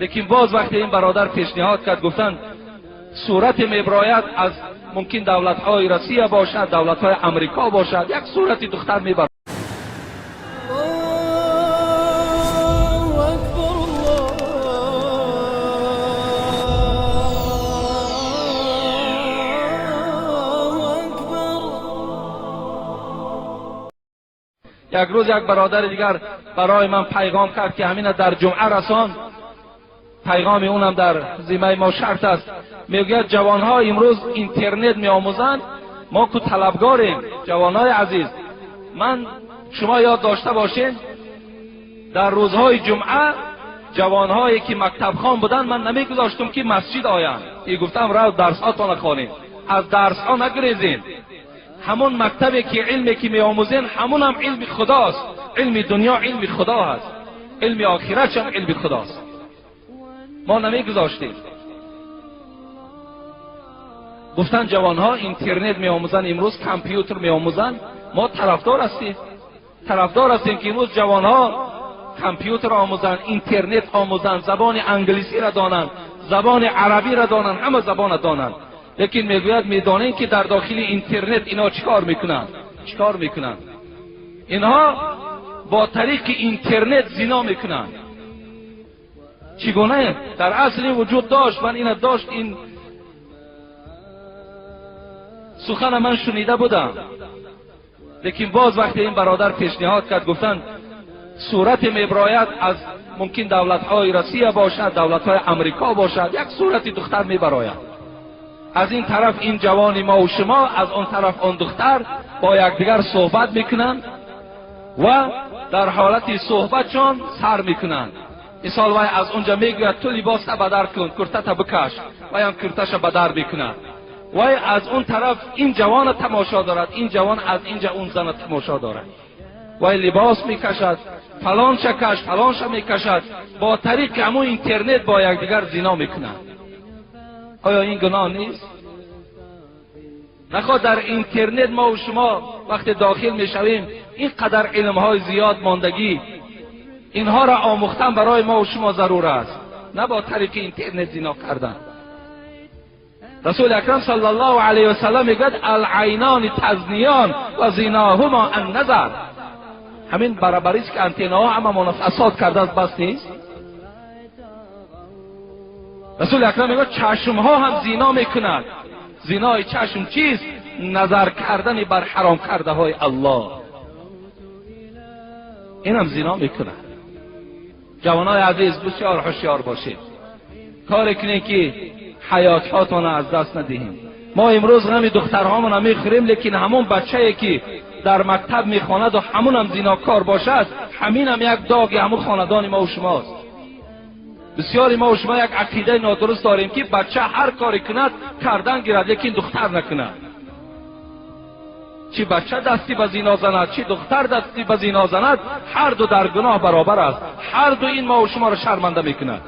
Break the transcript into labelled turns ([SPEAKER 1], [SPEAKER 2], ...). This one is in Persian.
[SPEAKER 1] لیکن باز وقتی این برادر پیشنهاد کرد، گفتن صورت میبراید از ممکن دولت‌های روسیه باشد، دولت‌های امریکا باشد، یک صورتی دختر میبراید. یک روز یک برادر دیگر برای من پیغام کرد که همین در جمعه رسان، پیغام اونم در ذمه ما شرط است. میگوید جوانها امروز اینترنت میآموزند، ما که طلبگاریم. جوانهای عزیز، من شما یاد داشته باشین در روزهای جمعه جوانهایی که مکتب خوان بودن من نمیگذاشتم که مسجد آیند. گفتم رو درس هاتون خوانید، از درس ها نگریزین. همون مکتبی که علمی که میآموزین همون هم علم خداست. علم دنیا علم خدا هست، علم آخرت هم علم خداست. ما نمیگذاشتیم. گفتن جوانها اینترنت میآموزن، امروز کامپیوتر میآموزن. ما طرفدار هستیم که امروز جوانها کامپیوتر آموزن، اینترنت آموزن، زبان انگلیسی را دانند، زبان عربی را دانند، همه زبان دانند. لیکن میگوید میدانین که در داخل اینترنت اینا چیکار میکنند؟ اینها با طریق اینترنت زنا میکنند. چگونه؟ در اصل این وجود داشت، من این داشت، این سخن من شنیده بودم. لیکن باز وقتی این برادر پیشنهاد کرد، گفتن صورت میبراید از ممکن دولت‌های روسیه باشد، دولت‌های امریکا باشد، یک صورتی دختر میبراید. از این طرف این جوان ما و شما، از اون طرف اون دختر با یکدیگر صحبت میکنند و در حالت صحبتشان سر میکنند. مثال وای از اونجا میگوید تو لباس بدر کن، کرتت بکش، وای هم کرتش بدر میکند. وای از اون طرف این جوان تماشا دارد، این جوان از اینجا اون زن تماشا دارد. وای لباس میکشد، فلان شکش، فلان ش میکشد. با طریق همون اینترنت با یکدیگر زنا میکنند. آیا این گناه نیست؟ نخواد در اینترنت ما و شما وقتی داخل میشویم اینقدر علمهای زیاد ماندگی، اینها را آموختن برای ما و شما ضرور است، نه با طریق اینترنت زنا کردن. رسول اکرم صلی الله علیه و سلم میگوید العینان تزنیان و زناهما النظر. همین برابری است که انتناها همه منافسات کرده است، بس نیست؟ رسول اکرم میگوید چشم ها هم زنا میکنند. زنای چشم چیست؟ نظر کردن بر حرام کرده های الله، این هم زنا میکنند. جوانای عزیز بسیار هوشیار باشید، کاری کنید که حیاتاتون از دست ندهیم. ما امروز غم دخترهامون هم میخوریم، لیکن همون بچه‌ای که در مکتب میخواند و همون هم زناکار باشد، همین هم یک داغ همون خاندان ما و شماست. بسیاری ما و شما یک عقیده نادرست داریم که بچه هر کاری کند کردن گیرد، لیکن دختر نکند. چی بچه دستی به زنا زند، چی دختر دستی به زنا زند، هر دو در گناه برابر است. هر دو این ما و شما را شرمنده میکند.